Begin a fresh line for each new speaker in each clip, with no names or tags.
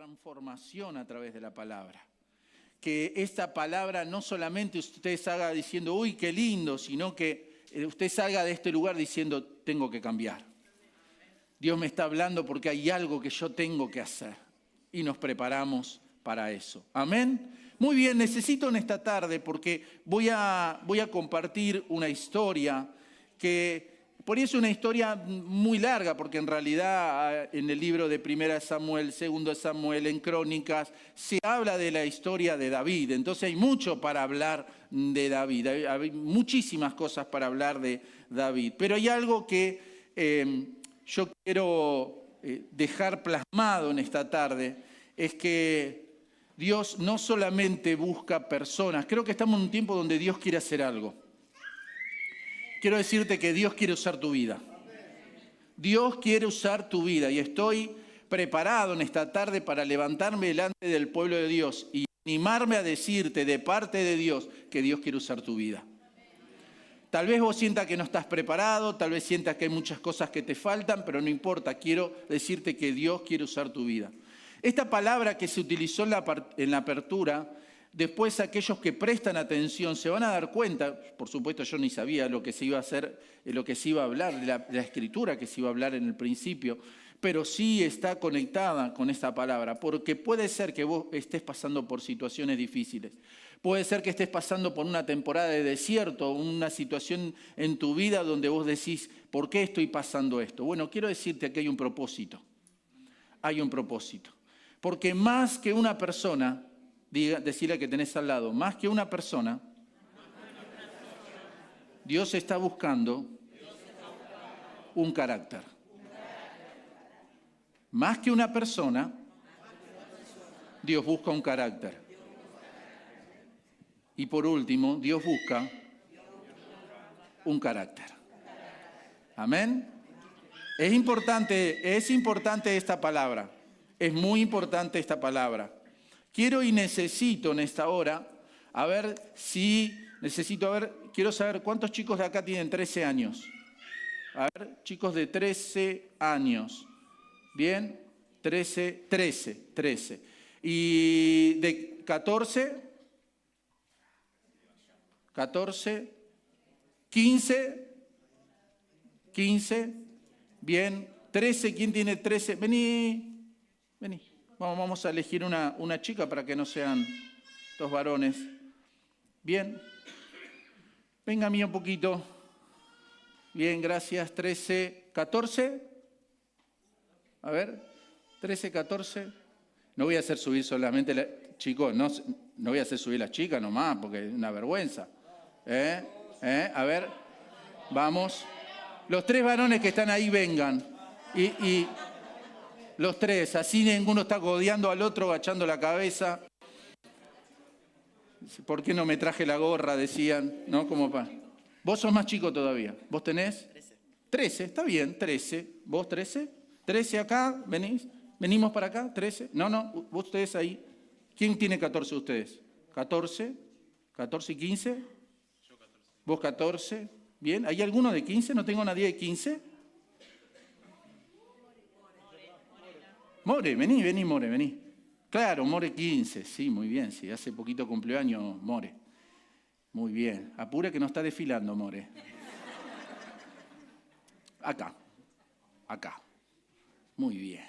transformación a través de la palabra. Que esta palabra no solamente usted salga diciendo, uy, qué lindo, sino que usted salga de este lugar diciendo, tengo que cambiar. Dios me está hablando porque hay algo que yo tengo que hacer. Y nos preparamos para eso. Amén. Muy bien, necesito en esta tarde, porque voy a compartir una historia que por eso es una historia muy larga, porque en realidad en el libro de 1 Samuel, 2 Samuel, en Crónicas, se habla de la historia de David. Entonces hay mucho para hablar de David, hay muchísimas cosas para hablar de David. Pero hay algo que yo quiero dejar plasmado en esta tarde, es que Dios no solamente busca personas, creo que estamos en un tiempo donde Dios quiere hacer algo. Quiero decirte que Dios quiere usar tu vida. Dios quiere usar tu vida y estoy preparado en esta tarde para levantarme delante del pueblo de Dios y animarme a decirte de parte de Dios que Dios quiere usar tu vida. Tal vez vos sientas que no estás preparado, tal vez sientas que hay muchas cosas que te faltan, pero no importa, quiero decirte que Dios quiere usar tu vida. Esta palabra que se utilizó en la apertura, después aquellos que prestan atención se van a dar cuenta, por supuesto yo ni sabía lo que se iba a hacer, lo que se iba a hablar, la escritura que se iba a hablar en el principio, pero sí está conectada con esta palabra, porque puede ser que vos estés pasando por situaciones difíciles, puede ser que estés pasando por una temporada de desierto, una situación en tu vida donde vos decís, ¿por qué estoy pasando esto? Bueno, quiero decirte que hay un propósito, porque más que una persona, decirle que tenés al lado, más que una persona, Dios está buscando un carácter. Más que una persona, Dios busca un carácter. Y por último, Dios busca un carácter. Amén. Es importante esta palabra. Es muy importante esta palabra. Quiero y necesito en esta hora, quiero saber cuántos chicos de acá tienen 13 años. A ver, chicos de 13 años. Bien, 13. Y de 14, 15, bien, 13, ¿quién tiene 13? Vení. Vamos a elegir una chica para que no sean dos varones. Bien. Venga a mí un poquito. Bien, gracias. 13, 14. A ver, 13, 14. No voy a hacer subir solamente, chicos, no voy a hacer subir las chicas nomás, porque es una vergüenza. A ver, vamos. Los 3 varones que están ahí vengan. Y los 3, así ninguno está codeando al otro, agachando la cabeza. ¿Por qué no me traje la gorra? Decían, ¿no? Vos sos más chico todavía. ¿Vos tenés? 13, está bien, 13. ¿Vos 13? 13 acá, venimos para acá, 13. No, vos ustedes ahí. ¿Quién tiene 14 de ustedes? 14 y 15. Yo 14. ¿Vos 14? Bien, ¿hay alguno de 15? ¿No tengo nadie de 15? More, vení. Claro, More 15, sí, muy bien, sí, hace poquito cumpleaños More. Muy bien, apura que no está desfilando More. Acá, muy bien.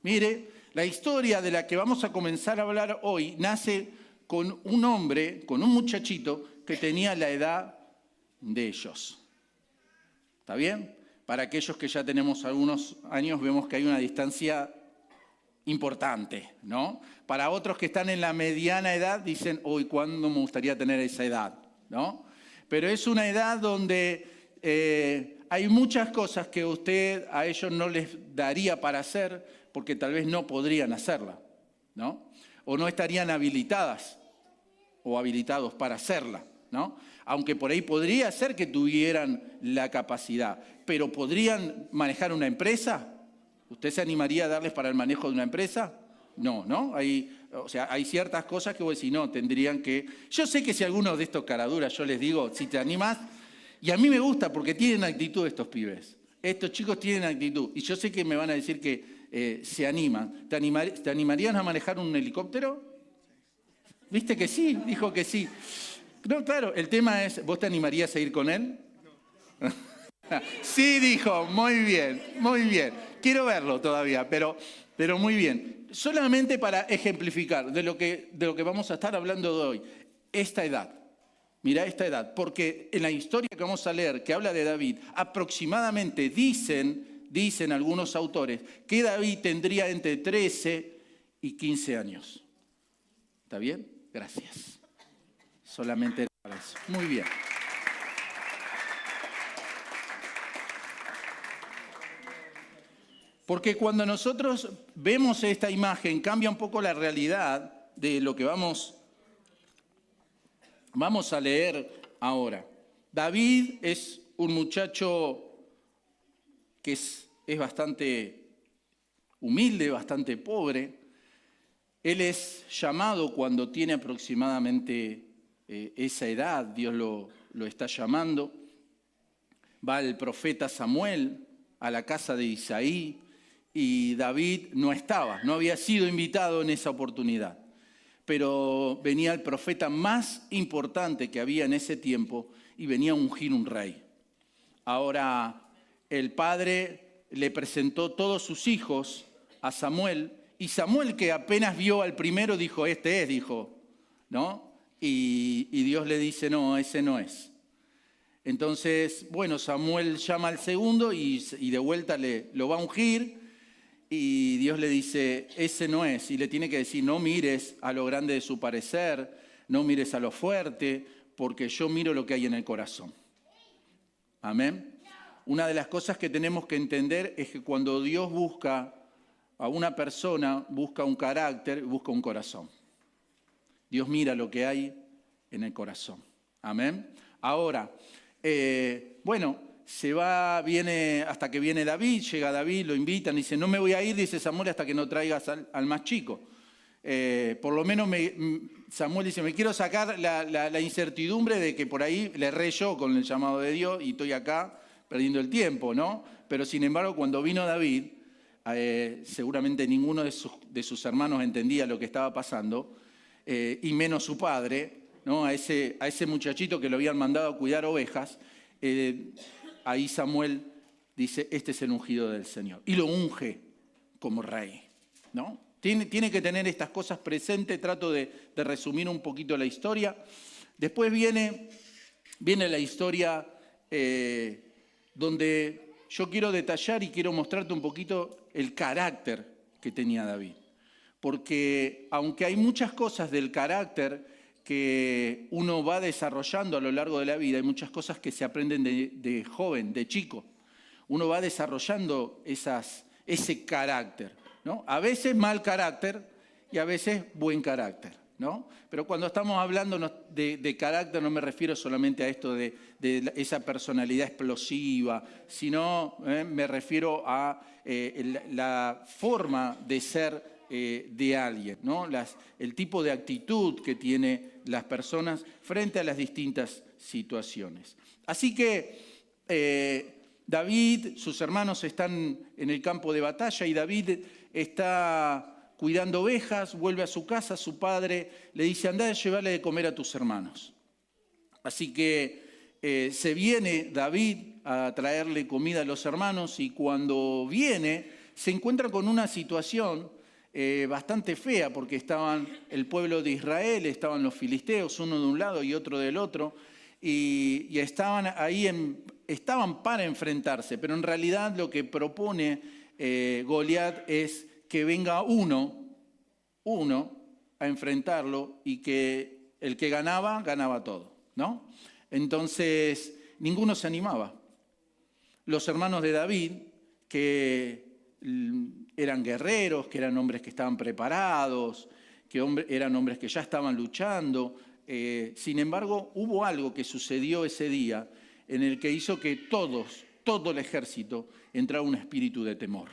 Mire, la historia de la que vamos a comenzar a hablar hoy nace con un hombre, con un muchachito que tenía la edad de ellos. ¿Está bien? Para aquellos que ya tenemos algunos años vemos que hay una distancia importante, ¿no? Para otros que están en la mediana edad dicen, uy, ¿cuándo me gustaría tener esa edad? ¿No? Pero es una edad donde hay muchas cosas que a ellos no les daría para hacer porque tal vez no podrían hacerla, ¿no? O no estarían habilitadas o habilitados para hacerla, ¿no? Aunque por ahí podría ser que tuvieran la capacidad, pero ¿podrían manejar una empresa? ¿Usted se animaría a darles para el manejo de una empresa? No. Hay ciertas cosas que vos decís, no, tendrían que... Yo sé que si algunos de estos caraduras yo les digo, si te animás, y a mí me gusta porque tienen actitud estos pibes. Estos chicos tienen actitud. Y yo sé que me van a decir que se animan. ¿Te animarían a manejar un helicóptero? ¿Viste que sí? Dijo que sí. No, claro, el tema es, ¿vos te animarías a ir con él? Sí, dijo, muy bien, muy bien. Quiero verlo todavía, pero muy bien. Solamente para ejemplificar de lo que vamos a estar hablando de hoy, esta edad. Mira esta edad, porque en la historia que vamos a leer, que habla de David, aproximadamente dicen algunos autores, que David tendría entre 13 y 15 años. ¿Está bien? Gracias. Solamente para eso. Muy bien. Porque cuando nosotros vemos esta imagen, cambia un poco la realidad de lo que vamos a leer ahora. David es un muchacho que es bastante humilde, bastante pobre. Él es llamado cuando tiene aproximadamente esa edad, Dios lo está llamando. Va el profeta Samuel a la casa de Isaí y David no había sido invitado en esa oportunidad. Pero venía el profeta más importante que había en ese tiempo y venía a ungir un rey. Ahora, el padre le presentó todos sus hijos a Samuel y Samuel, que apenas vio al primero, dijo, dijo, ¿no? Y Dios le dice, no, ese no es. Entonces, bueno, Samuel llama al segundo y de vuelta lo va a ungir. Y Dios le dice, ese no es. Y le tiene que decir, no mires a lo grande de su parecer, no mires a lo fuerte, porque yo miro lo que hay en el corazón. Amén. Una de las cosas que tenemos que entender es que cuando Dios busca a una persona, busca un carácter, busca un corazón. Dios mira lo que hay en el corazón. Amén. Ahora, viene hasta que viene David, llega David, lo invitan, dice, no me voy a ir, dice Samuel, hasta que no traigas al más chico. Por lo menos Samuel dice, me quiero sacar la incertidumbre de que por ahí le erré yo con el llamado de Dios y estoy acá perdiendo el tiempo, ¿no? Pero sin embargo, cuando vino David, seguramente ninguno de sus hermanos entendía lo que estaba pasando, y menos su padre, ¿no? A ese muchachito que lo habían mandado a cuidar ovejas. Ahí Samuel dice, este es el ungido del Señor. Y lo unge como rey, ¿no? Tiene que tener estas cosas presentes. Trato de resumir un poquito la historia. Después viene la historia donde yo quiero detallar y quiero mostrarte un poquito el carácter que tenía David. Porque aunque hay muchas cosas del carácter que uno va desarrollando a lo largo de la vida, hay muchas cosas que se aprenden de joven, de chico. Uno va desarrollando ese carácter, ¿no? A veces mal carácter y a veces buen carácter, ¿no? Pero cuando estamos hablando de carácter no me refiero solamente a esto de esa personalidad explosiva, sino me refiero a la forma de ser de alguien, ¿no? El tipo de actitud que tiene las personas frente a las distintas situaciones. Así que David, sus hermanos están en el campo de batalla y David está cuidando ovejas, vuelve a su casa, su padre le dice, andá a llevarle de comer a tus hermanos. Así que se viene David a traerle comida a los hermanos y cuando viene se encuentra con una situación bastante fea porque estaban el pueblo de Israel, estaban los filisteos, uno de un lado y otro del otro, y estaban ahí, estaban para enfrentarse, pero en realidad lo que propone Goliat es que venga uno a enfrentarlo y que el que ganaba todo, ¿no? Entonces ninguno se animaba. Los hermanos de David, que eran guerreros, que eran hombres que estaban preparados, que eran hombres que ya estaban luchando. Sin embargo, hubo algo que sucedió ese día en el que hizo que todo el ejército entrara un espíritu de temor.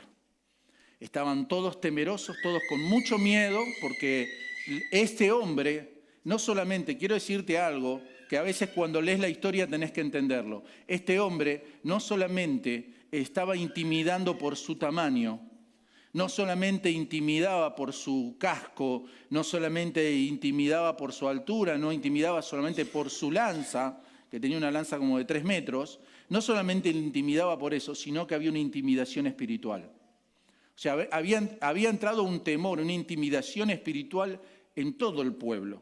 Estaban todos temerosos, todos con mucho miedo, porque este hombre, no solamente, quiero decirte algo, que a veces cuando lees la historia tenés que entenderlo, este hombre no solamente estaba intimidando por su tamaño, No solamente intimidaba por su casco, no solamente intimidaba por su altura, no intimidaba solamente por su lanza, que tenía una lanza como de 3 metros, no solamente le intimidaba por eso, sino que había una intimidación espiritual. O sea, había entrado un temor, una intimidación espiritual en todo el pueblo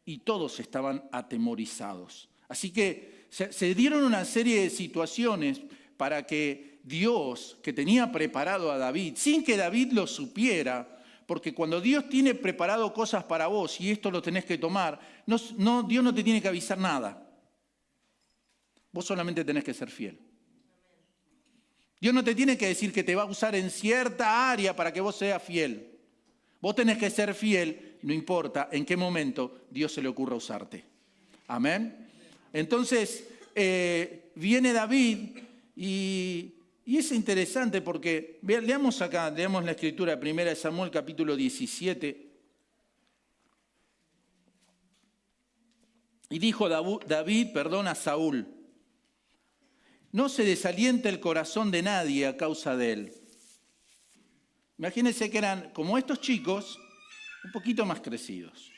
y todos estaban atemorizados. Así que se dieron una serie de situaciones para que Dios, que tenía preparado a David, sin que David lo supiera, porque cuando Dios tiene preparado cosas para vos y esto lo tenés que tomar, Dios no te tiene que avisar nada. Vos solamente tenés que ser fiel. Dios no te tiene que decir que te va a usar en cierta área para que vos seas fiel. Vos tenés que ser fiel, no importa en qué momento Dios se le ocurra usarte. Amén. Entonces, viene David y es interesante porque, leamos la escritura, 1 Samuel capítulo 17. Y dijo David, a Saúl: no se desaliente el corazón de nadie a causa de él. Imagínense que eran como estos chicos, un poquito más crecidos.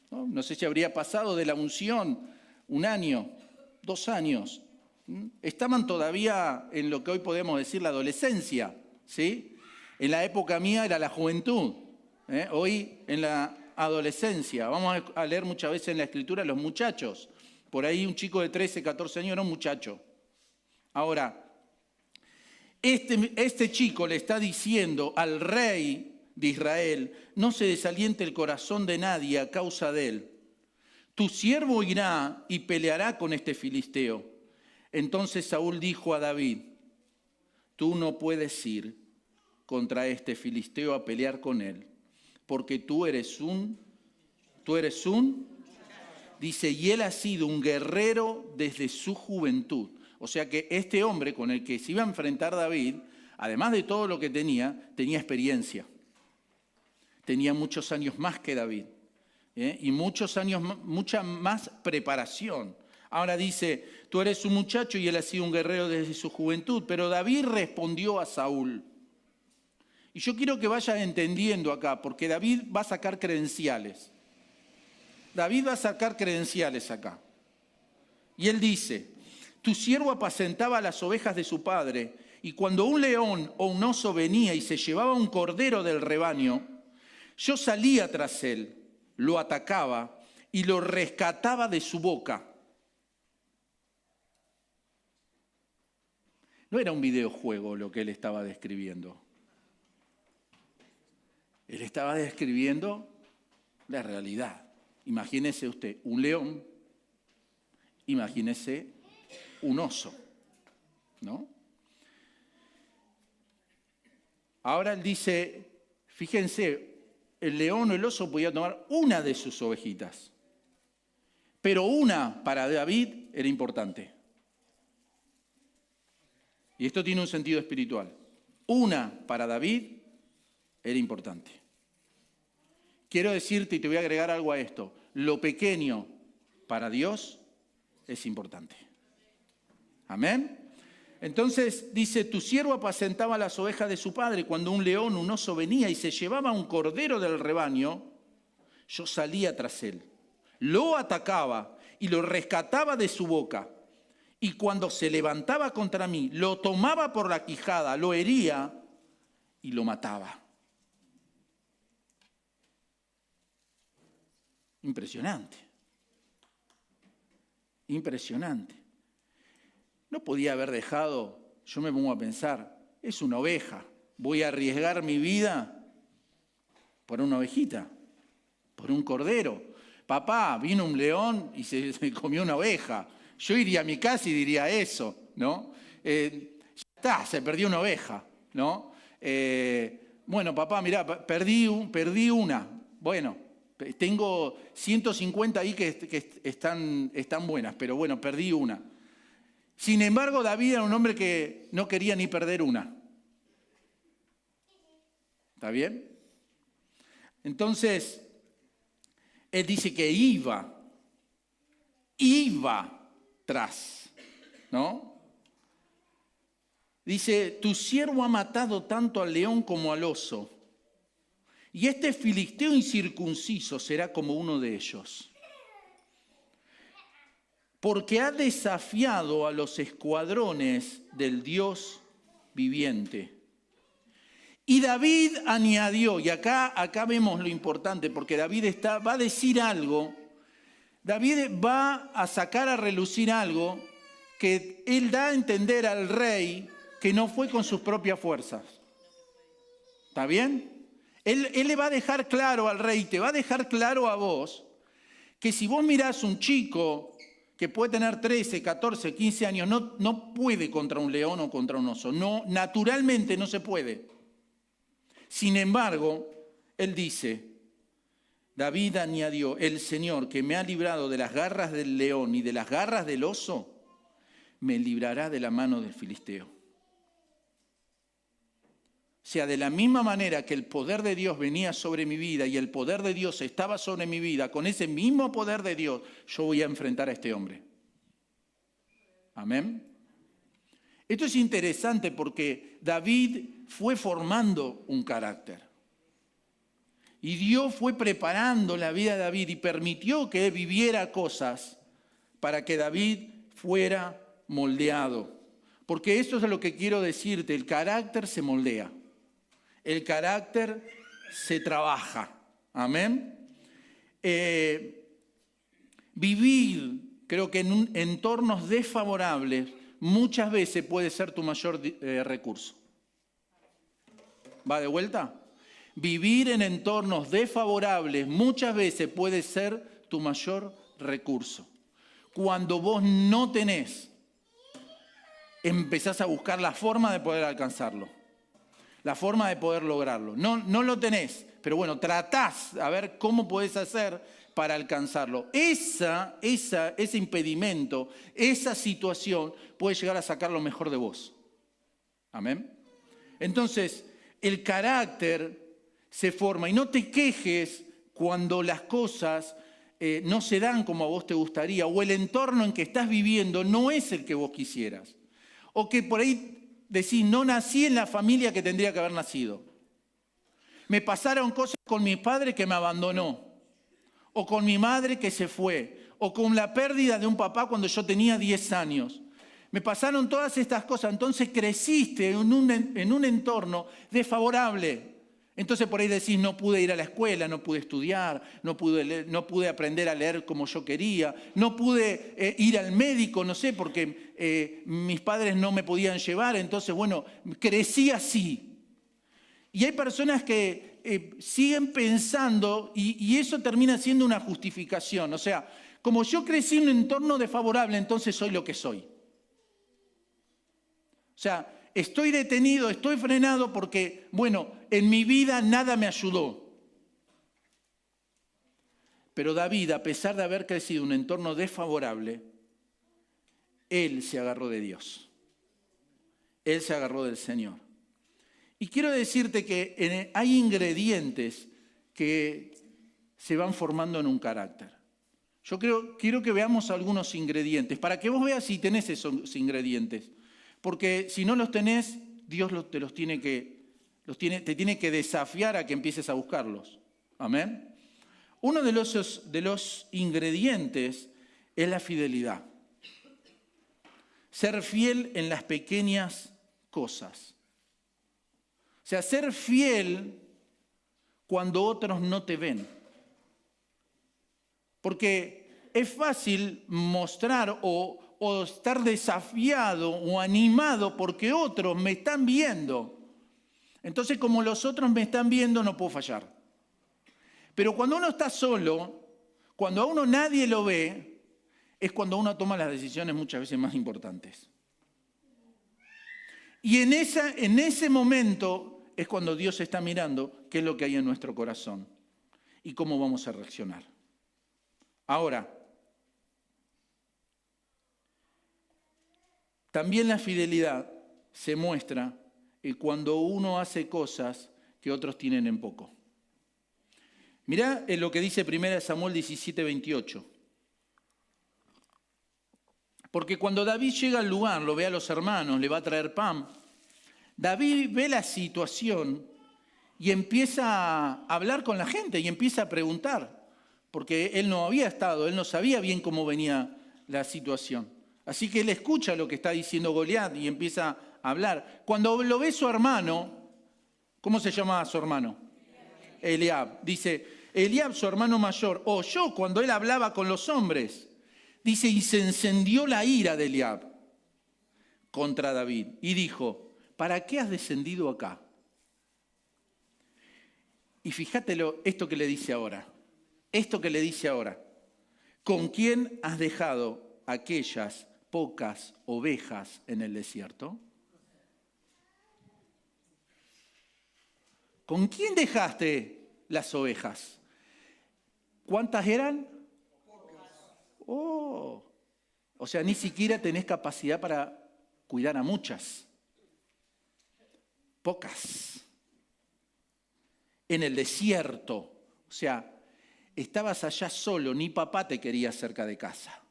No sé si habría pasado de la unción 1 año, 2 años. Estaban todavía en lo que hoy podemos decir la adolescencia, ¿sí? En la época mía era la juventud, hoy en la adolescencia. Vamos a leer muchas veces en la Escritura los muchachos. Por ahí un chico de 13, 14 años era un muchacho. Ahora, este chico le está diciendo al rey de Israel: no se desaliente el corazón de nadie a causa de él. Tu siervo irá y peleará con este filisteo. Entonces Saúl dijo a David: tú no puedes ir contra este filisteo a pelear con él, porque tú eres un, dice, y él ha sido un guerrero desde su juventud. O sea que este hombre con el que se iba a enfrentar David, además de todo lo que tenía experiencia. Tenía muchos años más que David, y mucha más preparación. Ahora dice: tú eres un muchacho y él ha sido un guerrero desde su juventud. Pero David respondió a Saúl. Y yo quiero que vayas entendiendo acá, porque David va a sacar credenciales. David va a sacar credenciales acá. Y él dice: tu siervo apacentaba las ovejas de su padre, y cuando un león o un oso venía y se llevaba un cordero del rebaño, yo salía tras él, lo atacaba y lo rescataba de su boca. No era un videojuego lo que él estaba describiendo. Él estaba describiendo la realidad. Imagínese usted un león, imagínese un oso, ¿no? Ahora él dice, fíjense, el león o el oso podía tomar una de sus ovejitas, pero una para David era importante. Y esto tiene un sentido espiritual. Una para David era importante. Quiero decirte, y te voy a agregar algo a esto: lo pequeño para Dios es importante. Amén. Entonces dice: tu siervo apacentaba las ovejas de su padre. Cuando un león, un oso venía y se llevaba un cordero del rebaño, yo salía tras él, lo atacaba y lo rescataba de su boca. Y cuando se levantaba contra mí, lo tomaba por la quijada, lo hería y lo mataba. Impresionante. Impresionante. No podía haber dejado, yo me pongo a pensar, es una oveja, voy a arriesgar mi vida por una ovejita, por un cordero. Papá, vino un león y se comió una oveja. Yo iría a mi casa y diría eso, ¿no? Ya está, se perdió una oveja, ¿no? Bueno, papá, mirá, perdí una. Bueno, tengo 150 ahí que están buenas, pero bueno, perdí una. Sin embargo, David era un hombre que no quería ni perder una. ¿Está bien? Entonces, él dice que iba tras, ¿no? Dice, tu siervo ha matado tanto al león como al oso, y este filisteo incircunciso será como uno de ellos, porque ha desafiado a los escuadrones del Dios viviente. Y David añadió, y acá vemos lo importante, porque David va a decir algo, David va a sacar a relucir algo que él da a entender al rey que no fue con sus propias fuerzas. ¿Está bien? Él le va a dejar claro al rey, te va a dejar claro a vos, que si vos mirás un chico que puede tener 13, 14, 15 años, no puede contra un león o contra un oso. No, naturalmente no se puede. Sin embargo, él dice, David añadió, el Señor que me ha librado de las garras del león y de las garras del oso, me librará de la mano del filisteo. O sea, de la misma manera que el poder de Dios venía sobre mi vida y el poder de Dios estaba sobre mi vida, con ese mismo poder de Dios, yo voy a enfrentar a este hombre. Amén. Esto es interesante porque David fue formando un carácter. Y Dios fue preparando la vida de David y permitió que él viviera cosas para que David fuera moldeado. Porque eso es lo que quiero decirte, el carácter se moldea. El carácter se trabaja. Amén. Vivir, creo que en entornos desfavorables, muchas veces puede ser tu mayor recurso. ¿Va de vuelta? Vivir en entornos desfavorables muchas veces puede ser tu mayor recurso. Cuando vos no tenés, empezás a buscar la forma de poder alcanzarlo, la forma de poder lograrlo. No lo tenés, pero bueno, tratás a ver cómo podés hacer para alcanzarlo. Ese impedimento, esa situación puede llegar a sacar lo mejor de vos. Amén. Entonces, el carácter se forma y no te quejes cuando las cosas no se dan como a vos te gustaría o el entorno en que estás viviendo no es el que vos quisieras. O que por ahí decís, no nací en la familia que tendría que haber nacido. Me pasaron cosas con mi padre que me abandonó, o con mi madre que se fue, o con la pérdida de un papá cuando yo tenía 10 años. Me pasaron todas estas cosas, entonces creciste en un entorno desfavorable. Entonces por ahí decís, no pude ir a la escuela, no pude estudiar, no pude aprender a leer como yo quería, no pude ir al médico, no sé, porque mis padres no me podían llevar, entonces bueno, crecí así. Y hay personas que siguen pensando y eso termina siendo una justificación. O sea, como yo crecí en un entorno desfavorable, entonces soy lo que soy. O sea, estoy detenido, estoy frenado porque, bueno, en mi vida nada me ayudó. Pero David, a pesar de haber crecido en un entorno desfavorable, él se agarró de Dios. Él se agarró del Señor. Y quiero decirte que hay ingredientes que se van formando en un carácter. Yo quiero que veamos algunos ingredientes, para que vos veas si tenés esos ingredientes. Porque si no los tenés, Dios te tiene que desafiar a que empieces a buscarlos. Amén. Uno de los ingredientes es la fidelidad. Ser fiel en las pequeñas cosas. O sea, ser fiel cuando otros no te ven. Porque es fácil mostrar o estar desafiado o animado porque otros me están viendo. Entonces, como los otros me están viendo, no puedo fallar. Pero cuando uno está solo, cuando a uno nadie lo ve, es cuando uno toma las decisiones muchas veces más importantes. Y en ese momento es cuando Dios está mirando qué es lo que hay en nuestro corazón y cómo vamos a reaccionar. Ahora, también la fidelidad se muestra cuando uno hace cosas que otros tienen en poco. Mirá lo que dice 1 Samuel 17:28. Porque cuando David llega al lugar, lo ve a los hermanos, le va a traer pan, David ve la situación y empieza a hablar con la gente y empieza a preguntar, porque él no había estado, él no sabía bien cómo venía la situación. Así que él escucha lo que está diciendo Goliat y empieza a hablar. Cuando lo ve su hermano, ¿cómo se llamaba su hermano? Eliab. Dice, Eliab, su hermano mayor, oyó cuando él hablaba con los hombres. Dice, y se encendió la ira de Eliab contra David. Y dijo, ¿para qué has descendido acá? Y fíjate esto que le dice ahora. Esto que le dice ahora. ¿Con quién has dejado aquellas pocas ovejas en el desierto? ¿Con quién dejaste las ovejas? ¿Cuántas eran? Oh, o sea, ni siquiera tenés capacidad para cuidar a muchas. Pocas. En el desierto. O sea, estabas allá solo, ni papá te quería cerca de casa.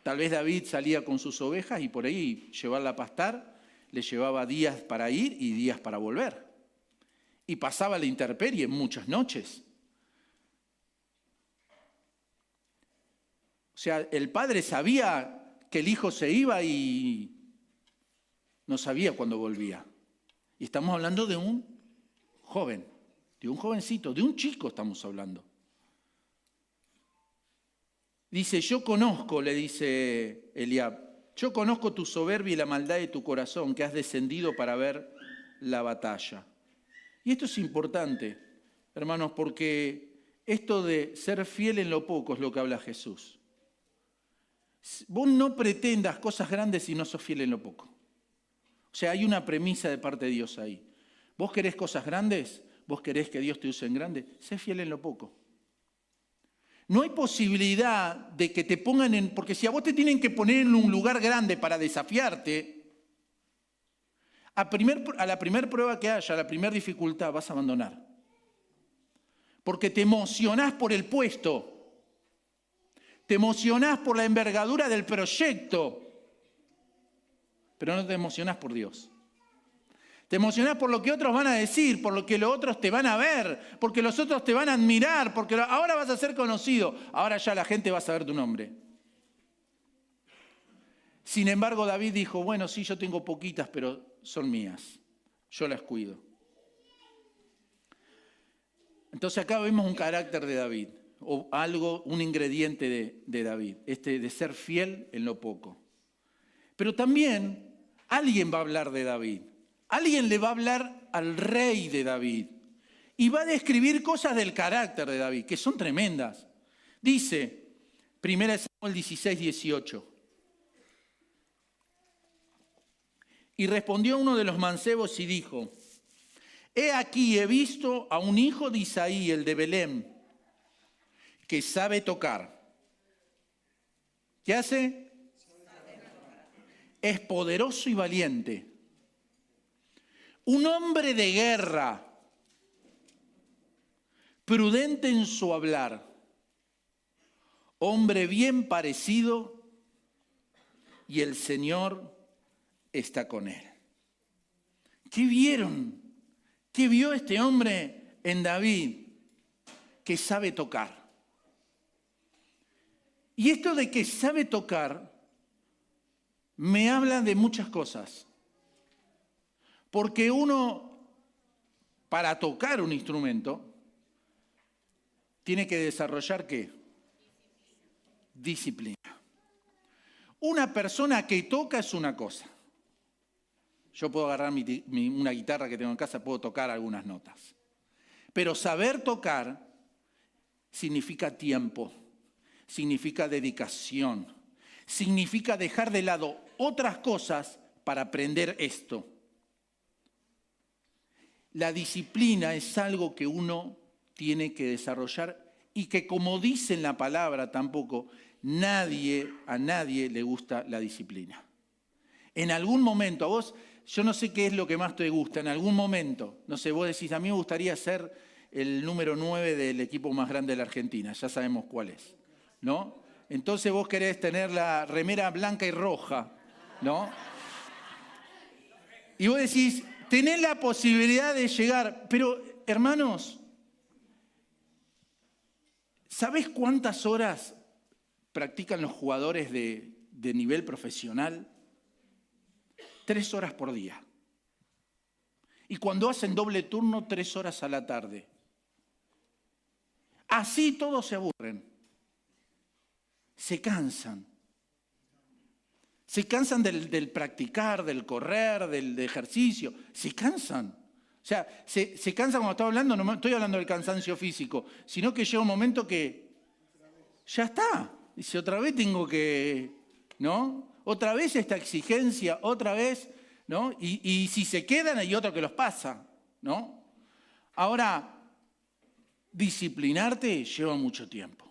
Tal vez David salía con sus ovejas y por ahí llevarla a pastar le llevaba días para ir y días para volver. Y pasaba la intemperie muchas noches. O sea, el padre sabía que el hijo se iba y no sabía cuándo volvía. Y estamos hablando de un joven, de un jovencito, de un chico estamos hablando. Dice, yo conozco, le dice Eliab, yo conozco tu soberbia y la maldad de tu corazón, que has descendido para ver la batalla. Y esto es importante, hermanos, porque esto de ser fiel en lo poco es lo que habla Jesús. Vos no pretendas cosas grandes si no sos fiel en lo poco. O sea, hay una premisa de parte de Dios ahí. ¿Vos querés cosas grandes? ¿Vos querés que Dios te use en grande? Sé fiel en lo poco. No hay posibilidad de que te pongan en... Porque si a vos te tienen que poner en un lugar grande para desafiarte, a la primera prueba que haya, a la primera dificultad, vas a abandonar. Porque te emocionás por el puesto. Te emocionás por la envergadura del proyecto. Pero no te emocionás por Dios. Te emocionás por lo que otros van a decir, por lo que los otros te van a ver, porque los otros te van a admirar, porque ahora vas a ser conocido, ahora ya la gente va a saber tu nombre. Sin embargo, David dijo, bueno, sí, yo tengo poquitas, pero son mías, yo las cuido. Entonces acá vemos un carácter de David, o algo, un ingrediente de David, de ser fiel en lo poco. Pero también alguien va a hablar de David. Alguien le va a hablar al rey de David y va a describir cosas del carácter de David, que son tremendas. Dice, 1 Samuel 16, 18. Y respondió uno de los mancebos y dijo, he aquí, he visto a un hijo de Isaí, el de Belén, que sabe tocar. ¿Qué hace? Es poderoso y valiente. Un hombre de guerra, prudente en su hablar, hombre bien parecido, y el Señor está con él. ¿Qué vieron? ¿Qué vio este hombre en David? Que sabe tocar. Y esto de que sabe tocar me habla de muchas cosas. Porque uno, para tocar un instrumento, tiene que desarrollar ¿qué? Disciplina. Una persona que toca es una cosa. Yo puedo agarrar una guitarra que tengo en casa, puedo tocar algunas notas. Pero saber tocar significa tiempo, significa dedicación, significa dejar de lado otras cosas para aprender esto. La disciplina es algo que uno tiene que desarrollar y que, como dice en la palabra tampoco, a nadie le gusta la disciplina. En algún momento, a vos, yo no sé qué es lo que más te gusta, en algún momento, no sé, vos decís, a mí me gustaría ser el número 9 del equipo más grande de la Argentina, ya sabemos cuál es, ¿no? Entonces vos querés tener la remera blanca y roja, ¿no? Y vos decís, tenés la posibilidad de llegar, pero hermanos, ¿sabés cuántas horas practican los jugadores de nivel profesional? 3 horas por día. Y cuando hacen doble turno, 3 horas a la tarde. Así todos se aburren. Se cansan. Se cansan del practicar, del correr, del ejercicio. Se cansan. O sea, se cansan cuando estoy hablando, no estoy hablando del cansancio físico, sino que llega un momento que ya está. Dice, otra vez tengo que, ¿no? Otra vez esta exigencia, otra vez, ¿no? Y si se quedan hay otro que los pasa, ¿no? Ahora, disciplinarte lleva mucho tiempo.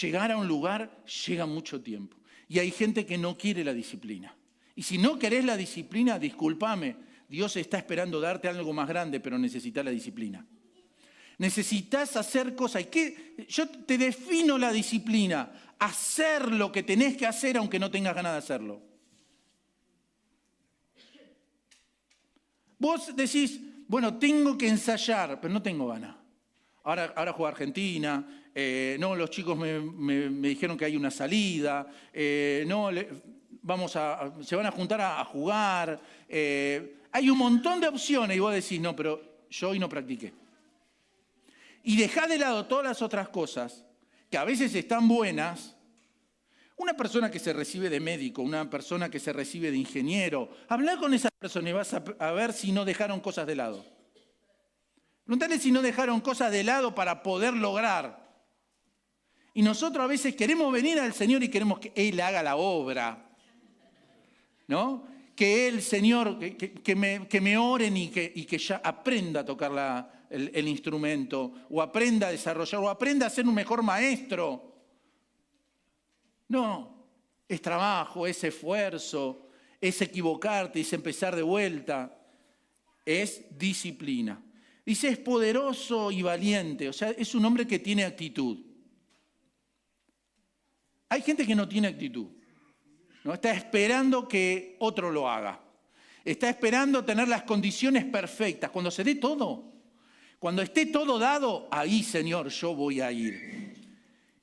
Llegar a un lugar lleva mucho tiempo. Y hay gente que no quiere la disciplina. Y si no querés la disciplina, discúlpame, Dios está esperando darte algo más grande, pero necesitas la disciplina. Necesitas hacer cosas. Yo te defino la disciplina. Hacer lo que tenés que hacer aunque no tengas ganas de hacerlo. Vos decís, bueno, tengo que ensayar, pero no tengo ganas. Ahora juega Argentina, no, los chicos me dijeron que hay una salida, no, se van a juntar a jugar. Hay un montón de opciones y vos decís, no, pero yo hoy no practiqué. Y dejá de lado todas las otras cosas que a veces están buenas. Una persona que se recibe de médico, una persona que se recibe de ingeniero, hablá con esa persona y vas a ver si no dejaron cosas de lado. Preguntale si no dejaron cosas de lado para poder lograr. Y nosotros a veces queremos venir al Señor y queremos que Él haga la obra, ¿no? Que Él, Señor, que me oren y que ya aprenda a tocar el instrumento, o aprenda a desarrollar, o aprenda a ser un mejor maestro. No, es trabajo, es esfuerzo, es equivocarte, es empezar de vuelta, es disciplina. Dice, es poderoso y valiente, o sea, es un hombre que tiene actitud. Hay gente que no tiene actitud, ¿no? Está esperando que otro lo haga. Está esperando tener las condiciones perfectas. Cuando se dé todo, cuando esté todo dado, ahí, Señor, yo voy a ir.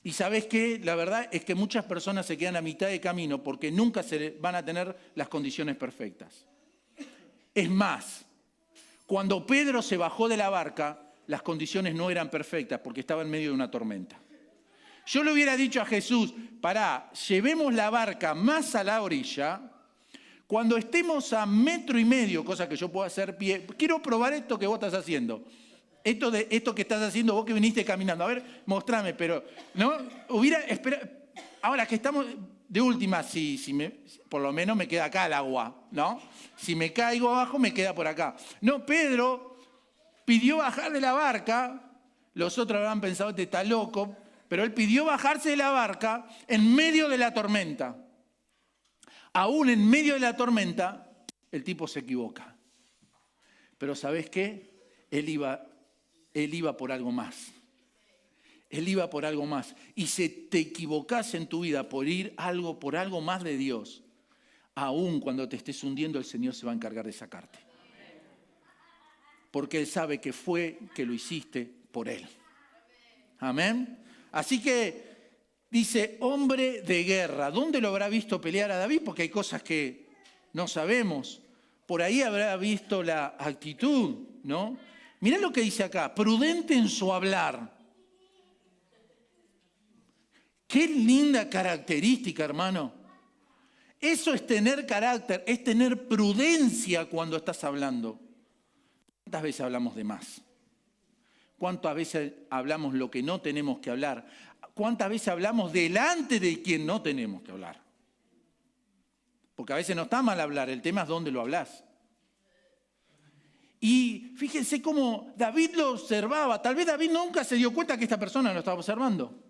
Y ¿sabés qué? La verdad es que muchas personas se quedan a mitad de camino porque nunca se van a tener las condiciones perfectas. Es más, cuando Pedro se bajó de la barca, las condiciones no eran perfectas porque estaba en medio de una tormenta. Yo le hubiera dicho a Jesús, pará, llevemos la barca más a la orilla, cuando estemos a 1,5 metros, cosa que yo puedo hacer pie, quiero probar esto que vos estás haciendo. Esto que estás haciendo vos que viniste caminando. A ver, mostrame, pero no hubiera esperado. Ahora que estamos de última, por lo menos me queda acá el agua, ¿no? Si me caigo abajo, me queda por acá. No, Pedro pidió bajar de la barca. Los otros habrán pensado, este está loco. Pero él pidió bajarse de la barca en medio de la tormenta. Aún en medio de la tormenta, el tipo se equivoca. Pero ¿sabés qué? Él iba por algo más. Él iba por algo más. Y si te equivocás en tu vida por algo más de Dios, aún cuando te estés hundiendo, el Señor se va a encargar de sacarte. Porque Él sabe que lo hiciste por Él. Amén. Así que dice, hombre de guerra. ¿Dónde lo habrá visto pelear a David? Porque hay cosas que no sabemos. Por ahí habrá visto la actitud, ¿no? Mirá lo que dice acá, prudente en su hablar. Qué linda característica, hermano. Eso es tener carácter, es tener prudencia cuando estás hablando. ¿Cuántas veces hablamos de más? ¿Cuántas veces hablamos lo que no tenemos que hablar? ¿Cuántas veces hablamos delante de quien no tenemos que hablar? Porque a veces no está mal hablar, el tema es dónde lo hablas. Y fíjense cómo David lo observaba. Tal vez David nunca se dio cuenta que esta persona lo estaba observando.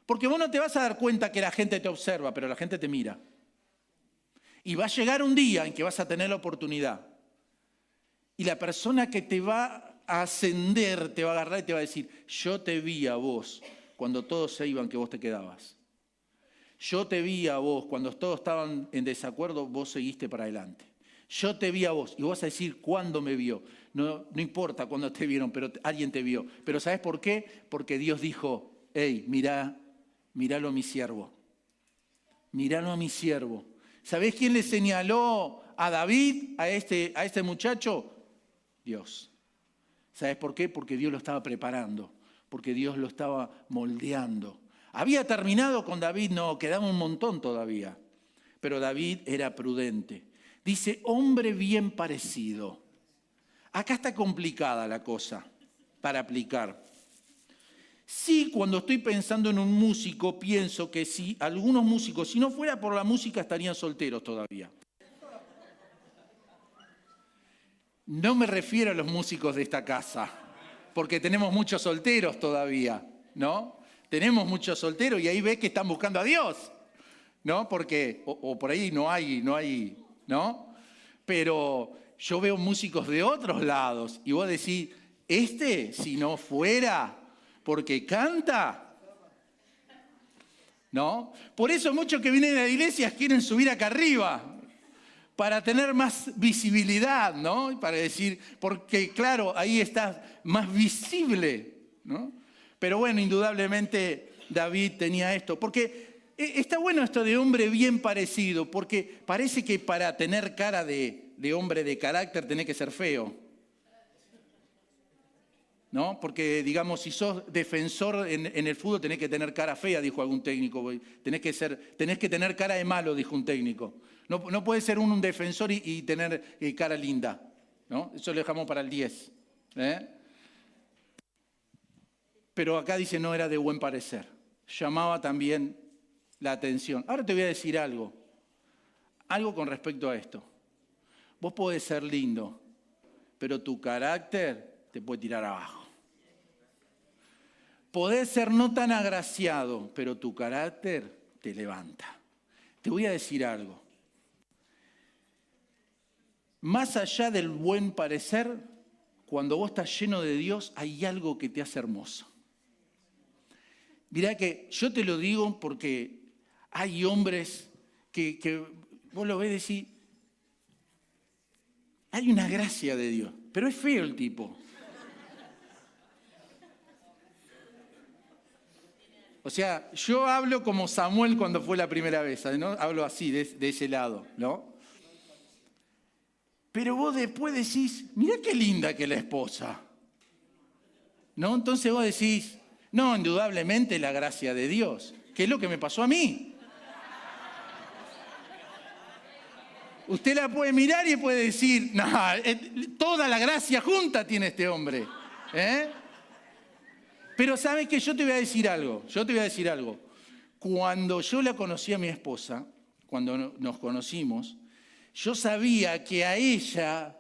Porque vos no te vas a dar cuenta que la gente te observa, pero la gente te mira. Y va a llegar un día en que vas a tener la oportunidad. Y la persona que te va a ascender, te va a agarrar y te va a decir, yo te vi a vos cuando todos se iban, que vos te quedabas. Yo te vi a vos cuando todos estaban en desacuerdo, vos seguiste para adelante. Yo te vi a vos. Y vos vas a decir, ¿cuándo me vio? No importa cuándo te vieron, pero alguien te vio. Pero ¿sabes por qué? Porque Dios dijo, hey, míralo a mi siervo. Míralo a mi siervo. ¿Sabés quién le señaló a David, a este muchacho? Dios. ¿Sabés por qué? Porque Dios lo estaba preparando. Porque Dios lo estaba moldeando. ¿Había terminado con David? No, quedaba un montón todavía. Pero David era prudente. Dice, hombre bien parecido. Acá está complicada la cosa para aplicar. Sí, cuando estoy pensando en un músico, pienso que si algunos músicos, si no fuera por la música, estarían solteros todavía. No me refiero a los músicos de esta casa, porque tenemos muchos solteros todavía, ¿no? Tenemos muchos solteros y ahí ves que están buscando a Dios, ¿no? Porque, o por ahí no hay, ¿no? Pero yo veo músicos de otros lados y vos decís, si no fuera porque canta, ¿no? Por eso muchos que vienen a la iglesia quieren subir acá arriba, para tener más visibilidad, ¿no? Para decir, porque claro, ahí estás más visible, ¿no? Pero bueno, indudablemente David tenía esto, porque está bueno esto de hombre bien parecido, porque parece que para tener cara de hombre de carácter tenés que ser feo, ¿no? Porque, digamos, si sos defensor en el fútbol tenés que tener cara fea, dijo algún técnico. Tenés que tener cara de malo, dijo un técnico. No puede ser un defensor y tener cara linda, ¿no? Eso lo dejamos para el 10. Pero acá dice no era de buen parecer. Llamaba también la atención. Ahora te voy a decir algo con respecto a esto. Vos podés ser lindo, pero tu carácter te puede tirar abajo. Podés ser no tan agraciado, pero tu carácter te levanta. Te voy a decir algo. Más allá del buen parecer, cuando vos estás lleno de Dios, hay algo que te hace hermoso. Mirá que yo te lo digo porque hay hombres que vos lo ves y decís, hay una gracia de Dios, pero es feo el tipo. O sea, yo hablo como Samuel cuando fue la primera vez, ¿no? Hablo así, de ese lado, ¿no? Pero vos después decís, mirá qué linda que es la esposa, ¿no? Entonces vos decís, no, indudablemente la gracia de Dios, que es lo que me pasó a mí. Usted la puede mirar y puede decir, no, toda la gracia junta tiene este hombre, ¿eh? Pero ¿sabes qué? Yo te voy a decir algo. Cuando yo la conocí a mi esposa, cuando nos conocimos, yo sabía que a ella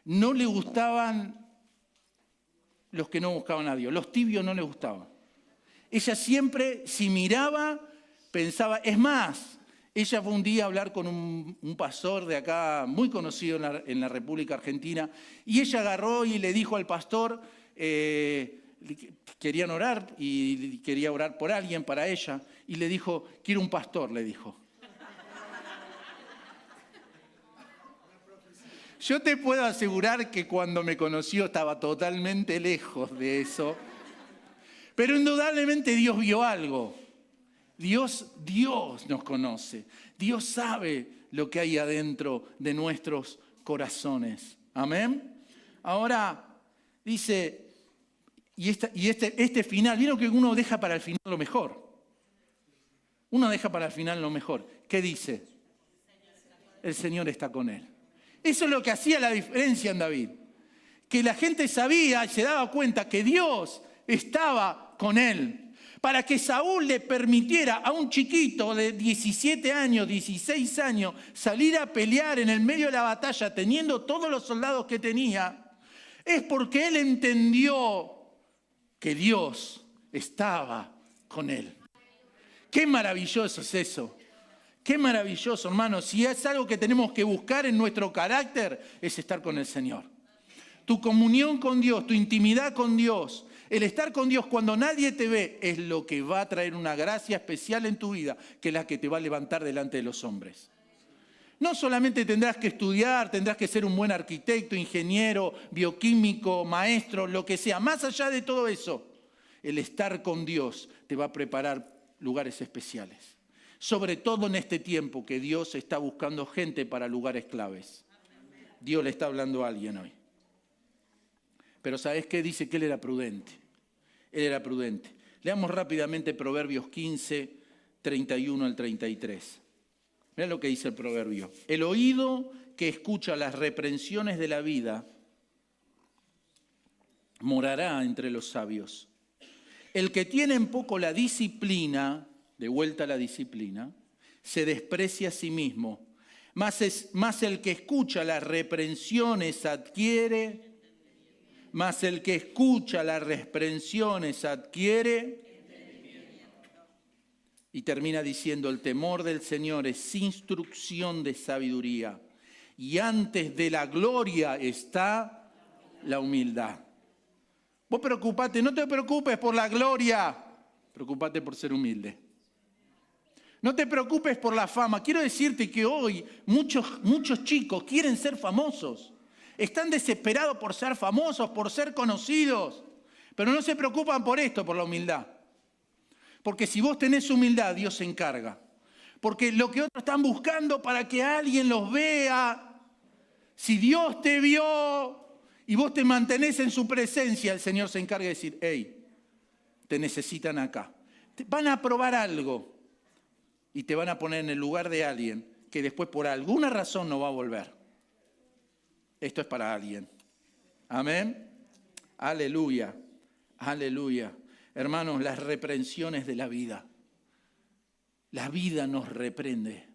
no le gustaban los que no buscaban a Dios. Los tibios no le gustaban. Ella siempre, si miraba, pensaba, es más, ella fue un día a hablar con un pastor de acá, muy conocido en la República Argentina, y ella agarró y le dijo al pastor, querían orar y quería orar por alguien para ella, y le dijo, quiero un pastor, le dijo. Yo te puedo asegurar que cuando me conoció estaba totalmente lejos de eso, pero indudablemente Dios vio algo. Dios nos conoce. Dios sabe lo que hay adentro de nuestros corazones. Amén. Ahora dice, y este final, ¿vieron que uno deja para el final lo mejor? Uno deja para el final lo mejor. ¿Qué dice? El Señor está con él. Eso es lo que hacía la diferencia en David. Que la gente sabía y se daba cuenta que Dios estaba con él. Para que Saúl le permitiera a un chiquito de 17 años, 16 años, salir a pelear en el medio de la batalla teniendo todos los soldados que tenía, es porque él entendió que Dios estaba con él. Qué maravilloso es eso. Qué maravilloso, hermanos. Si es algo que tenemos que buscar en nuestro carácter, es estar con el Señor. Tu comunión con Dios, tu intimidad con Dios, el estar con Dios cuando nadie te ve, es lo que va a traer una gracia especial en tu vida, que es la que te va a levantar delante de los hombres. No solamente tendrás que estudiar, tendrás que ser un buen arquitecto, ingeniero, bioquímico, maestro, lo que sea. Más allá de todo eso, el estar con Dios te va a preparar lugares especiales. Sobre todo en este tiempo que Dios está buscando gente para lugares claves. Dios le está hablando a alguien hoy. Pero ¿sabes qué? Dice que él era prudente. Él era prudente. Leamos rápidamente Proverbios 15, 31 al 33. Mira lo que dice el proverbio. El oído que escucha las reprensiones de la vida morará entre los sabios. El que tiene en poco la disciplina, de vuelta a la disciplina, se desprecia a sí mismo. Más el que escucha las reprensiones adquiere, más el que escucha las reprensiones adquiere. Y termina diciendo, el temor del Señor es instrucción de sabiduría. Y antes de la gloria está la humildad. Vos preocupate, no te preocupes por la gloria, preocupate por ser humilde. No te preocupes por la fama. Quiero decirte que hoy muchos chicos quieren ser famosos. Están desesperados por ser famosos, por ser conocidos. Pero no se preocupan por esto, por la humildad. Porque si vos tenés humildad, Dios se encarga. Porque lo que otros están buscando para que alguien los vea, si Dios te vio y vos te mantenés en su presencia, el Señor se encarga de decir, hey, te necesitan acá. Te van a probar algo y te van a poner en el lugar de alguien que después por alguna razón no va a volver. Esto es para alguien. Amén. Aleluya. Aleluya. Hermanos, las reprensiones de la vida. La vida nos reprende.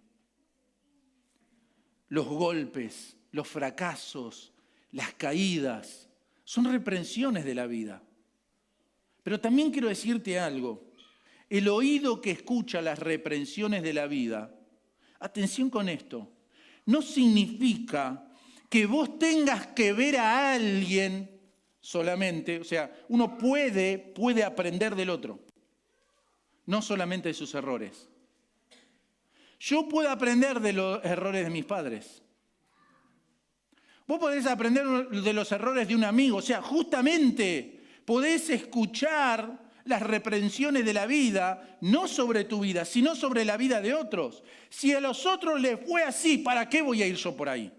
Los golpes, los fracasos, las caídas, son reprensiones de la vida. Pero también quiero decirte algo. El oído que escucha las reprensiones de la vida, atención con esto, no significa que vos tengas que ver a alguien solamente, o sea, uno puede aprender del otro, no solamente de sus errores. Yo puedo aprender de los errores de mis padres. Vos podés aprender de los errores de un amigo, o sea, justamente podés escuchar las reprensiones de la vida, no sobre tu vida, sino sobre la vida de otros. Si a los otros les fue así, ¿para qué voy a ir yo por ahí?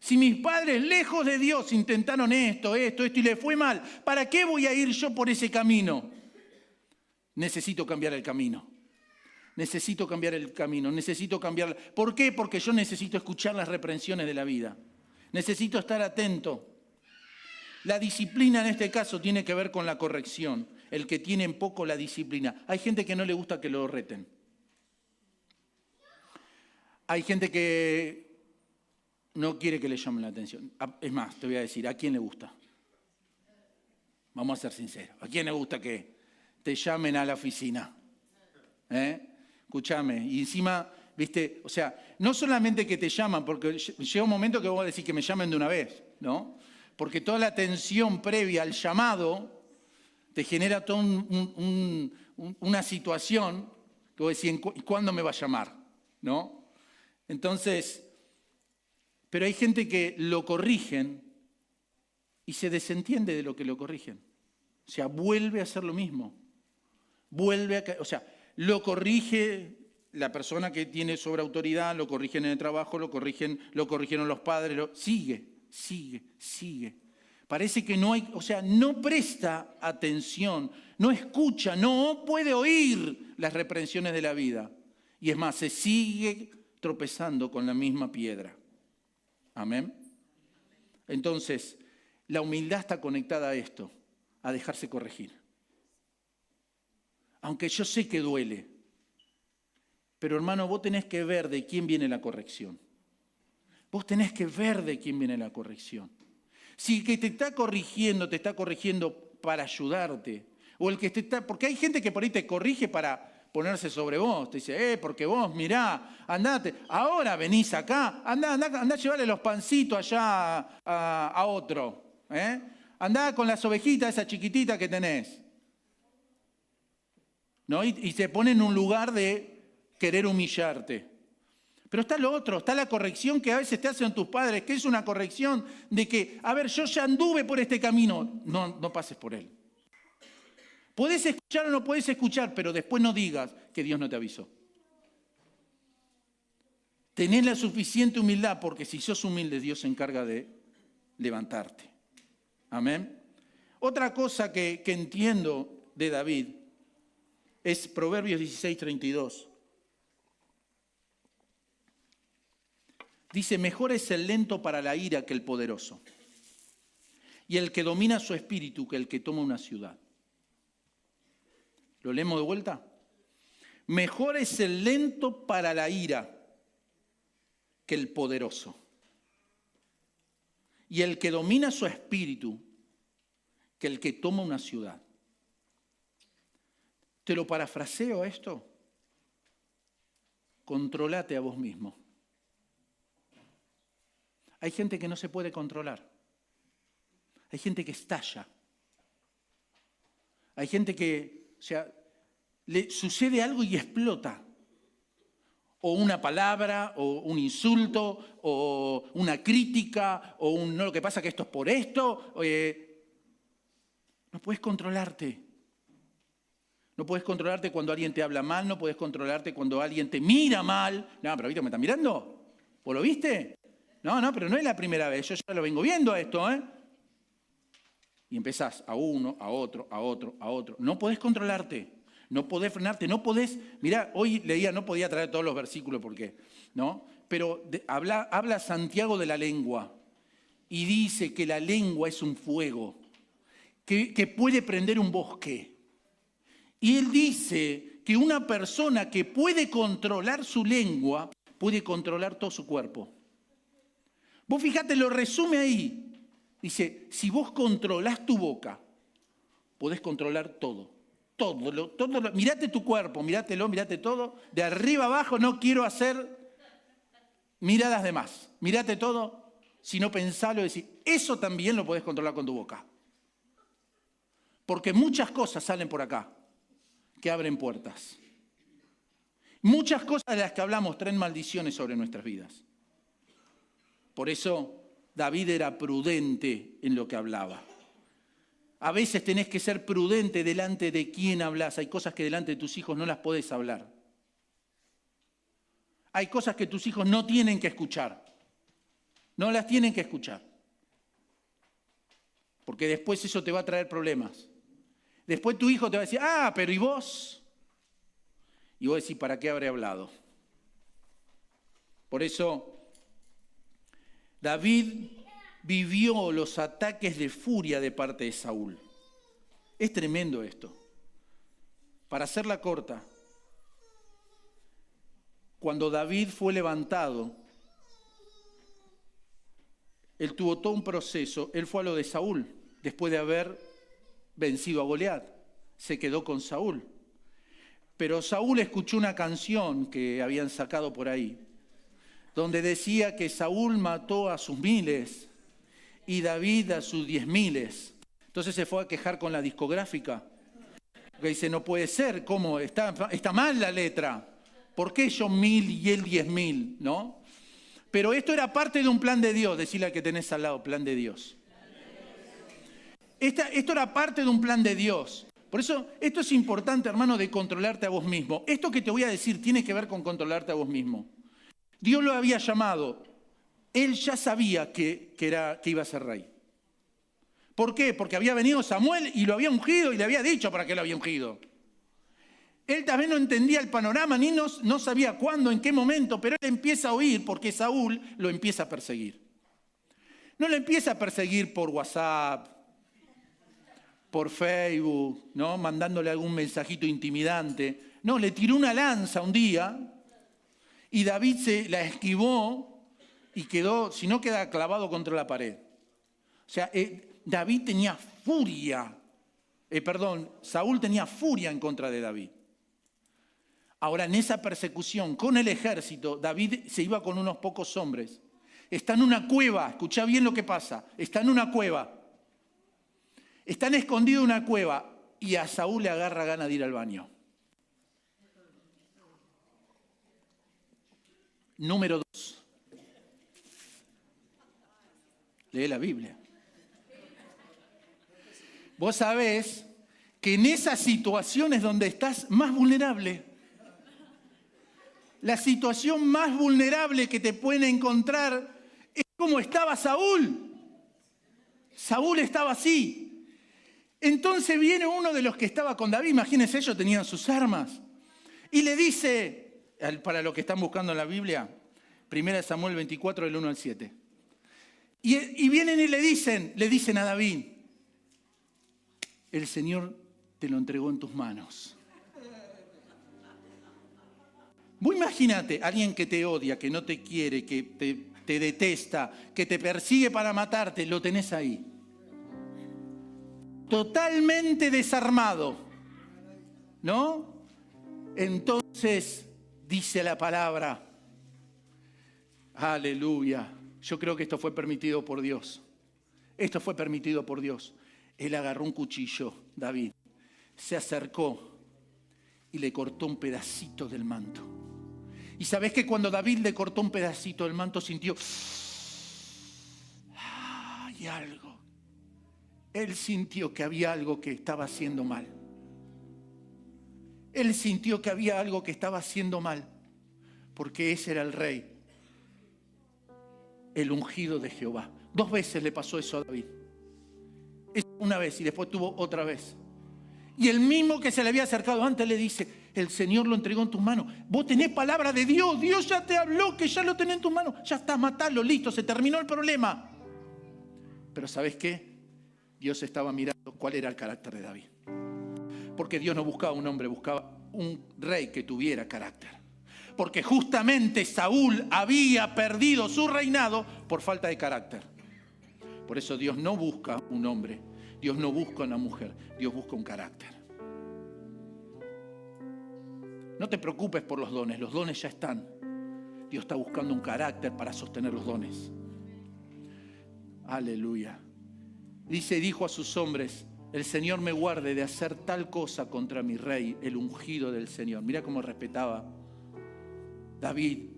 Si mis padres lejos de Dios intentaron esto y les fue mal, ¿para qué voy a ir yo por ese camino? Necesito cambiar el camino. Necesito cambiar el camino, necesito cambiar. ¿Por qué? Porque yo necesito escuchar las reprensiones de la vida. Necesito estar atento. La disciplina en este caso tiene que ver con la corrección. El que tiene en poco la disciplina. Hay gente que no le gusta que lo reten. Hay gente que no quiere que le llamen la atención. Es más, te voy a decir, ¿a quién le gusta? Vamos a ser sinceros. ¿A quién le gusta que te llamen a la oficina? Escúchame. Y encima, viste, o sea, no solamente que te llaman, porque llega un momento que vos vas a decir que me llamen de una vez, ¿no? Porque toda la tensión previa al llamado te genera toda una situación que vos decís, ¿cuándo me va a llamar? ¿No? Entonces, pero hay gente que lo corrigen y se desentiende de lo que lo corrigen. O sea, vuelve a hacer lo mismo. Lo corrige la persona que tiene sobreautoridad, lo corrigen en el trabajo, lo corrigieron los padres, sigue. Parece que no hay, no presta atención, no escucha, no puede oír las reprensiones de la vida. Y es más, se sigue tropezando con la misma piedra. Amén. Entonces, la humildad está conectada a esto, a dejarse corregir. Aunque yo sé que duele, pero hermano, vos tenés que ver de quién viene la corrección. Vos tenés que ver de quién viene la corrección. Si el que te está corrigiendo para ayudarte, o el que porque hay gente que por ahí te corrige para ponerse sobre vos, te dice, porque vos, mirá, andate, ahora venís acá, andá a llevarle los pancitos allá a otro, andá con las ovejitas esa chiquitita que tenés. ¿No? Y se pone en un lugar que querer humillarte. Pero está lo otro, está la corrección que a veces te hacen tus padres, que es una corrección de que, a ver, yo ya anduve por este camino, no pases por él. Podés escuchar o no podés escuchar, pero después no digas que Dios no te avisó. Tenés la suficiente humildad, porque si sos humilde, Dios se encarga de levantarte. Amén. Otra cosa que entiendo de David es Proverbios 16:32. Dice, mejor es el lento para la ira que el poderoso, y el que domina su espíritu que el que toma una ciudad. ¿Lo leemos de vuelta? Mejor es el lento para la ira que el poderoso, y el que domina su espíritu que el que toma una ciudad. Te lo parafraseo esto. Controlate a vos mismo. Hay gente que no se puede controlar. Hay gente que estalla. Hay gente que, le sucede algo y explota. O una palabra, o un insulto, o una crítica, o no, lo que pasa que esto es por esto. No puedes controlarte. No puedes controlarte cuando alguien te habla mal, no puedes controlarte cuando alguien te mira mal. No, pero ¿viste? ¿Me está mirando? ¿Vos lo viste? No, pero no es la primera vez, yo ya lo vengo viendo esto, ¿eh? Y empezás a uno, a otro, a otro, a otro. No podés controlarte, no podés frenarte, no podés... Mirá, hoy leía, no podía traer todos los versículos porque, ¿no? Pero habla Santiago de la lengua y dice que la lengua es un fuego que puede prender un bosque. Y él dice que una persona que puede controlar su lengua puede controlar todo su cuerpo. Vos fijate, lo resume ahí. Dice, si vos controlás tu boca, podés controlar todo. Mirate tu cuerpo, mirátelo, mirate todo. De arriba abajo no quiero hacer miradas de más. Mirate todo. Si no pensalo, decís, eso también lo podés controlar con tu boca. Porque muchas cosas salen por acá que abren puertas. Muchas cosas de las que hablamos traen maldiciones sobre nuestras vidas. Por eso David era prudente en lo que hablaba. A veces tenés que ser prudente delante de quién hablas. Hay cosas que delante de tus hijos no las podés hablar. Hay cosas que tus hijos no tienen que escuchar. No las tienen que escuchar. Porque después eso te va a traer problemas. Después tu hijo te va a decir, pero ¿y vos? Y vos decís, ¿para qué habré hablado? Por eso David vivió los ataques de furia de parte de Saúl. Es tremendo esto. Para hacerla corta, cuando David fue levantado, él tuvo todo un proceso. Él fue a lo de Saúl, después de haber vencido a Goliat. Se quedó con Saúl. Pero Saúl escuchó una canción que habían sacado por ahí, donde decía que Saúl mató a sus 1000 y David a sus 10.000. Entonces se fue a quejar con la discográfica. Porque dice, no puede ser, ¿cómo? Está mal la letra. ¿Por qué yo 1000 y él 10.000? ¿No? Pero esto era parte de un plan de Dios. Decirle al que tenés al lado, plan de Dios. Esto era parte de un plan de Dios. Por eso, esto es importante, hermano, de controlarte a vos mismo. Esto que te voy a decir tiene que ver con controlarte a vos mismo. Dios lo había llamado. Él ya sabía que iba a ser rey. ¿Por qué? Porque había venido Samuel y lo había ungido y le había dicho para qué lo había ungido. Él también no entendía el panorama, ni no sabía cuándo, en qué momento, pero él empieza a oír porque Saúl lo empieza a perseguir. No lo empieza a perseguir por WhatsApp, por Facebook, ¿no? Mandándole algún mensajito intimidante. No, le tiró una lanza un día y David se la esquivó y quedó, si no queda clavado contra la pared. O sea, David tenía furia, Saúl tenía furia en contra de David. Ahora, en esa persecución con el ejército, David se iba con unos pocos hombres. Está en una cueva, escuchá bien lo que pasa, está en una cueva. Están escondidos en una cueva y a Saúl le agarra ganas de ir al baño. Número 2. Lee la Biblia. Vos sabés que en esas situaciones donde estás más vulnerable, la situación más vulnerable que te pueden encontrar es como estaba Saúl. Saúl estaba así. Entonces viene uno de los que estaba con David, imagínense, ellos tenían sus armas, y le dice, para los que están buscando en la Biblia, 1 Samuel 24, del 1 al 7. Y vienen y le dicen a David, el Señor te lo entregó en tus manos. Vos imagínate, alguien que te odia, que no te quiere, que te detesta, que te persigue para matarte, lo tenés ahí. Totalmente desarmado, ¿no? Entonces dice la palabra, aleluya, yo creo que esto fue permitido por Dios. Esto fue permitido por Dios. Él agarró un cuchillo, David, se acercó y le cortó un pedacito del manto. Y sabés que cuando David le cortó un pedacito del manto sintió, hay algo. Él sintió que había algo que estaba haciendo mal. Él sintió que había algo que estaba haciendo mal, porque ese era el rey, el ungido de Jehová. 2 veces le pasó eso a David. Una vez y después tuvo otra vez. Y el mismo que se le había acercado antes le dice, el Señor lo entregó en tus manos. Vos tenés palabra de Dios, Dios ya te habló, que ya lo tenés en tus manos. Ya está, matalo, listo, se terminó el problema. Pero ¿sabés qué? Dios estaba mirando cuál era el carácter de David. Porque Dios no buscaba un hombre, buscaba un rey que tuviera carácter. Porque justamente Saúl había perdido su reinado por falta de carácter. Por eso Dios no busca un hombre, Dios no busca una mujer, Dios busca un carácter. No te preocupes por los dones ya están. Dios está buscando un carácter para sostener los dones. Aleluya. Dijo a sus hombres, el Señor me guarde de hacer tal cosa contra mi rey, el ungido del Señor. Mira cómo respetaba David,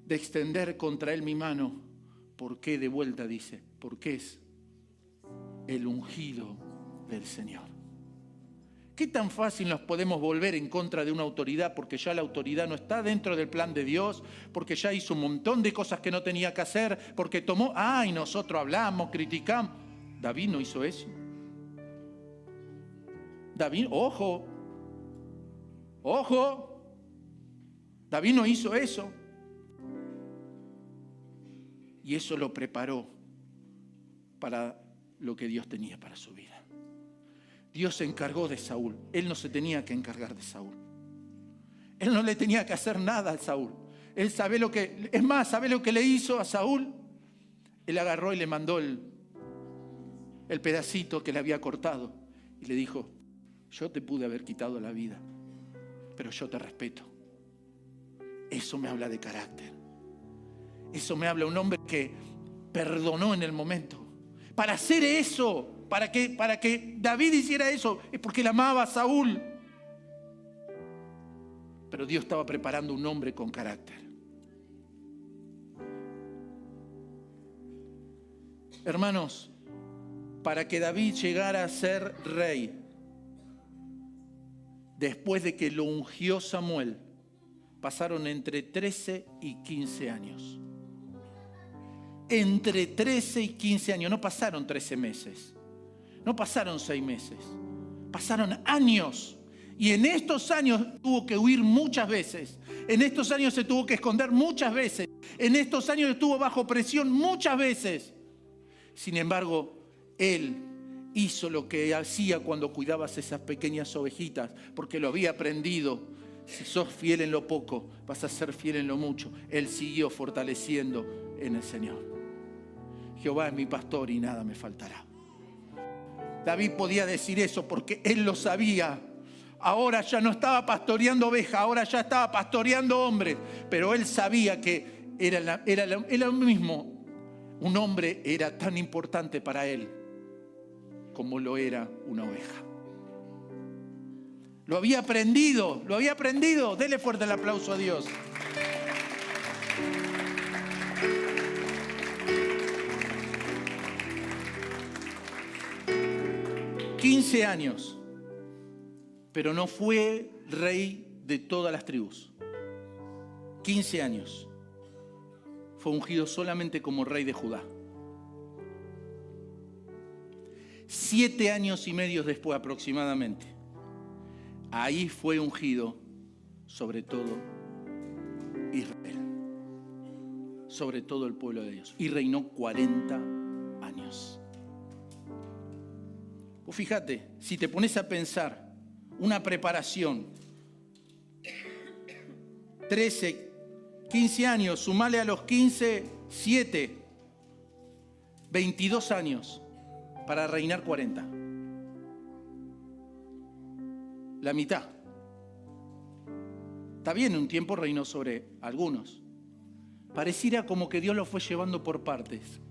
de extender contra él mi mano. ¿Por qué? De vuelta dice, porque es el ungido del Señor. ¿Qué tan fácil nos podemos volver en contra de una autoridad porque ya la autoridad no está dentro del plan de Dios, porque ya hizo un montón de cosas que no tenía que hacer, porque tomó, y nosotros hablamos, criticamos? David no hizo eso. David, ojo, David no hizo eso. Y eso lo preparó para lo que Dios tenía para su vida. Dios se encargó de Saúl. Él no se tenía que encargar de Saúl. Él no le tenía que hacer nada a Saúl. Él sabe lo que... Es más, ¿sabe lo que le hizo a Saúl? Él agarró y le mandó el pedacito que le había cortado. Y le dijo, yo te pude haber quitado la vida, pero yo te respeto. Eso me habla de carácter. Eso me habla un hombre que perdonó en el momento. Para hacer eso, para que David hiciera eso, es porque él amaba a Saúl. Pero Dios estaba preparando un hombre con carácter. Hermanos, para que David llegara a ser rey, después de que lo ungió Samuel, pasaron entre 13 y 15 años. Entre 13 y 15 años, no pasaron 13 meses, no pasaron 6 meses, pasaron años. Y en estos años tuvo que huir muchas veces, en estos años se tuvo que esconder muchas veces, en estos años estuvo bajo presión muchas veces. Sin embargo, él hizo lo que hacía cuando cuidabas esas pequeñas ovejitas, porque lo había aprendido. Si sos fiel en lo poco, vas a ser fiel en lo mucho. Él siguió fortaleciendo en el Señor. Jehová es mi pastor y nada me faltará. David podía decir eso porque él lo sabía. Ahora ya no estaba pastoreando ovejas, ahora ya estaba pastoreando hombres. Pero él sabía que era lo mismo. Un hombre era tan importante para él como lo era una oveja. Lo había aprendido, lo había aprendido. Dele fuerte el aplauso a Dios. ...15 años... pero no fue rey de todas las tribus. 15 años. Fue ungido solamente como rey de Judá. 7 años y medio después aproximadamente, ahí fue ungido sobre todo Israel, sobre todo el pueblo de Dios, y reinó 40 años. Pues fíjate, si te pones a pensar, una preparación, 13, 15 años, sumale a los 15, 7, 22 años para reinar 40. La mitad. Está bien, un tiempo reinó sobre algunos. Pareciera como que Dios lo fue llevando por partes.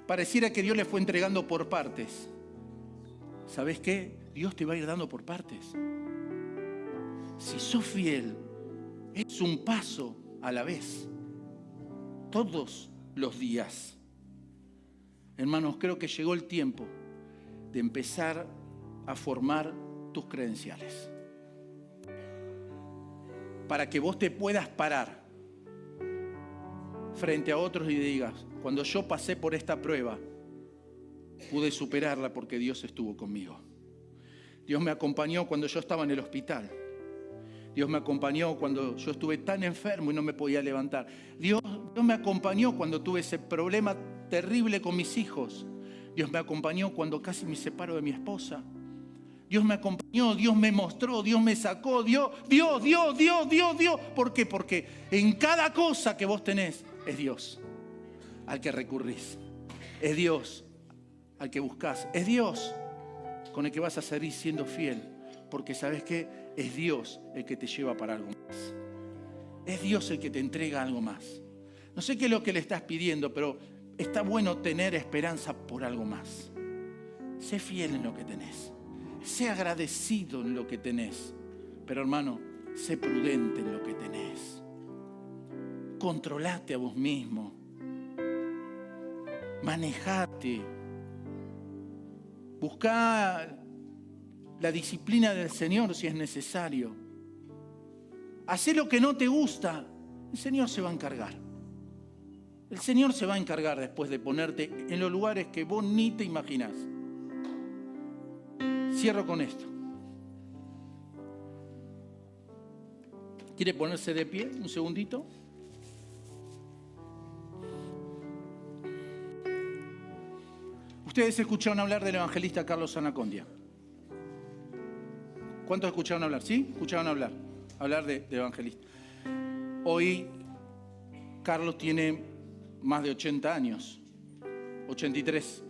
Pareciera que Dios le fue entregando por partes. ¿Sabes qué? Dios te va a ir dando por partes. Si sos fiel, es un paso a la vez. Todos los días. Hermanos, creo que llegó el tiempo de empezar a formar tus credenciales. Para que vos te puedas parar frente a otros y digas, cuando yo pasé por esta prueba, pude superarla porque Dios estuvo conmigo. Dios me acompañó cuando yo estaba en el hospital. Dios me acompañó cuando yo estuve tan enfermo y no me podía levantar. Dios me acompañó cuando tuve ese problema terrible con mis hijos. Dios me acompañó cuando casi me separo de mi esposa. Dios me acompañó, Dios me mostró, Dios me sacó, Dios. ¿Por qué? Porque en cada cosa que vos tenés es Dios al que recurrís. Es Dios al que buscás. Es Dios con el que vas a seguir siendo fiel. Porque ¿sabes qué? Es Dios el que te lleva para algo más. Es Dios el que te entrega algo más. No sé qué es lo que le estás pidiendo, pero está bueno tener esperanza por algo más. Sé fiel en lo que tenés. Sé agradecido en lo que tenés. Pero hermano, sé prudente en lo que tenés. Controlate a vos mismo. Manejate. Buscá la disciplina del Señor si es necesario. Hacé lo que no te gusta. El Señor se va a encargar. El Señor se va a encargar después de ponerte en los lugares que vos ni te imaginás. Cierro con esto. ¿Quiere ponerse de pie un segundito? Ustedes escucharon hablar del evangelista Carlos Anacondia. ¿Cuántos escucharon hablar? ¿Sí? Escucharon hablar de evangelista. Hoy Carlos tiene más de 80 años, 83.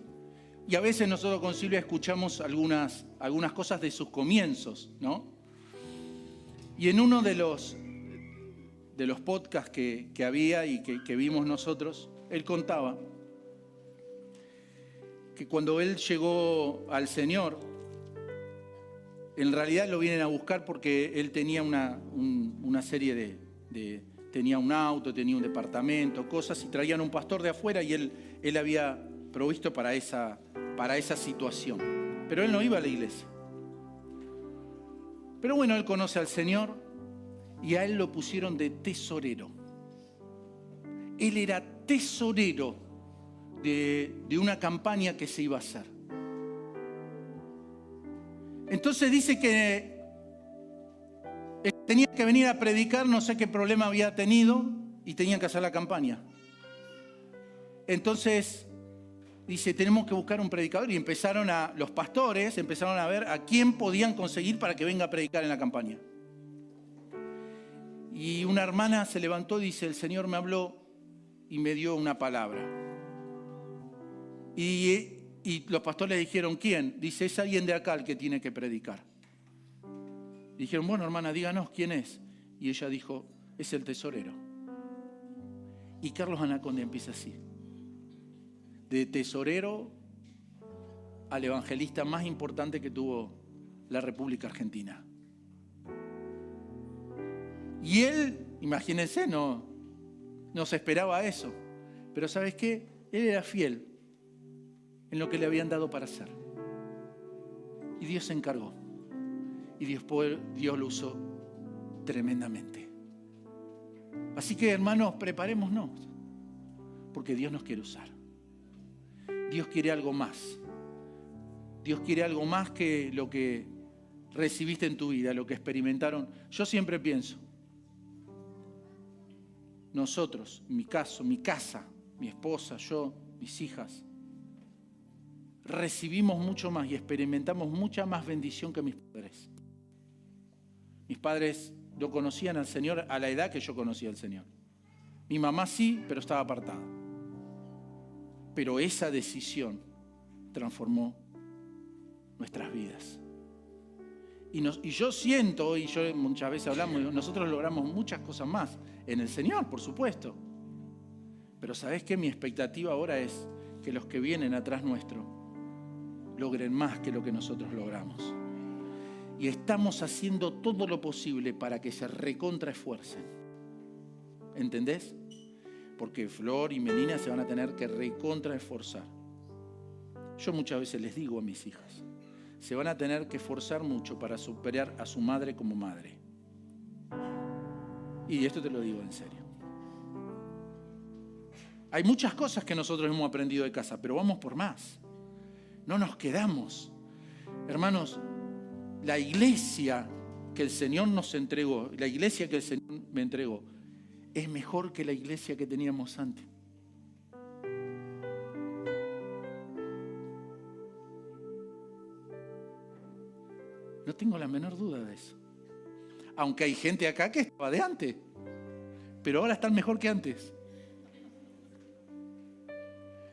Y a veces nosotros con Silvia escuchamos algunas cosas de sus comienzos, ¿no? Y en uno de los podcasts que había y que vimos nosotros, él contaba que cuando él llegó al Señor, en realidad lo vienen a buscar porque él tenía una serie tenía un auto, tenía un departamento, cosas, y traían un pastor de afuera y él había provisto para esa situación. Pero él no iba a la iglesia. Pero bueno, él conoce al Señor y a él lo pusieron de tesorero. Él era tesorero de una campaña que se iba a hacer. Entonces dice que tenía que venir a predicar, no sé qué problema había tenido, y tenían que hacer la campaña. Entonces dice, tenemos que buscar un predicador, y los pastores empezaron a ver a quién podían conseguir para que venga a predicar en la campaña. Y una hermana se levantó y dice, el Señor me habló y me dio una palabra. Y los pastores le dijeron, ¿quién? Dice, es alguien de acá el que tiene que predicar. Dijeron, bueno, hermana, díganos quién es. Y ella dijo, es el tesorero. Y Carlos Anacondia empieza así. De tesorero al evangelista más importante que tuvo la República Argentina. Y él, imagínense, no se esperaba eso. Pero ¿sabes qué? Él era fiel en lo que le habían dado para hacer. Y Dios se encargó. Y Dios lo usó tremendamente. Así que, hermanos, preparémonos. Porque Dios nos quiere usar. Dios quiere algo más. Dios quiere algo más que lo que recibiste en tu vida, lo que experimentaron. Yo siempre pienso, nosotros, mi caso, mi casa, mi esposa, yo, mis hijas, recibimos mucho más y experimentamos mucha más bendición que mis padres. Mis padres no conocían al Señor a la edad que yo conocía al Señor. Mi mamá sí, pero estaba apartada. Pero esa decisión transformó nuestras vidas. Y yo siento, y yo muchas veces hablamos, nosotros logramos muchas cosas más en el Señor, por supuesto. Pero ¿sabés qué? Mi expectativa ahora es que los que vienen atrás nuestro logren más que lo que nosotros logramos. Y estamos haciendo todo lo posible para que se recontraesfuercen. ¿Entendés? Porque Flor y Melina se van a tener que recontraesforzar. Yo muchas veces les digo a mis hijas, se van a tener que esforzar mucho para superar a su madre como madre. Y esto te lo digo en serio. Hay muchas cosas que nosotros hemos aprendido de casa, pero vamos por más. No nos quedamos. Hermanos, la iglesia que el Señor nos entregó, la iglesia que el Señor me entregó, es mejor que la iglesia que teníamos antes. No tengo la menor duda de eso. Aunque hay gente acá que estaba de antes, pero ahora están mejor que antes.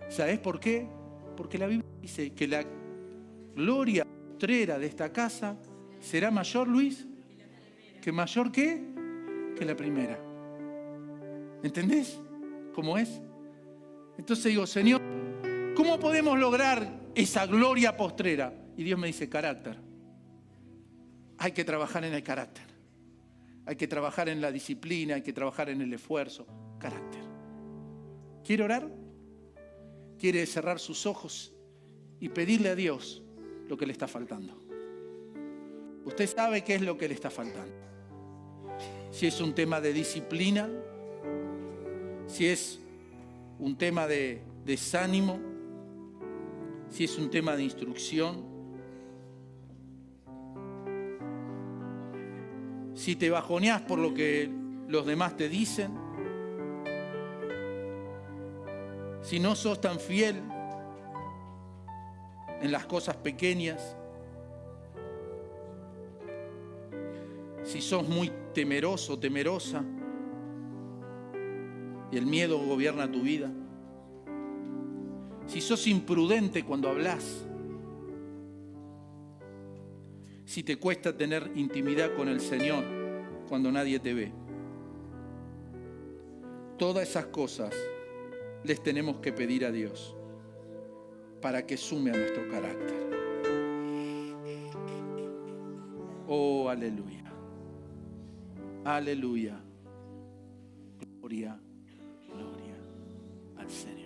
¿Sabés por qué? Porque la Biblia dice que la gloria postrera de esta casa será mayor, Luis, que mayor que la primera. ¿Entendés cómo es? Entonces digo, Señor, ¿cómo podemos lograr esa gloria postrera? Y Dios me dice, carácter. Hay que trabajar en el carácter. Hay que trabajar en la disciplina, hay que trabajar en el esfuerzo. Carácter. ¿Quiere orar? ¿Quiere cerrar sus ojos y pedirle a Dios lo que le está faltando? Usted sabe qué es lo que le está faltando. Si es un tema de disciplina, si es un tema de desánimo, si es un tema de instrucción, si te bajoneás por lo que los demás te dicen, si no sos tan fiel en las cosas pequeñas, si sos muy temeroso, temerosa, y el miedo gobierna tu vida, si sos imprudente cuando hablas, si te cuesta tener intimidad con el Señor cuando nadie te ve. Todas esas cosas les tenemos que pedir a Dios para que sume a nuestro carácter. Oh, aleluya. Aleluya. Gloria, gloria al Señor.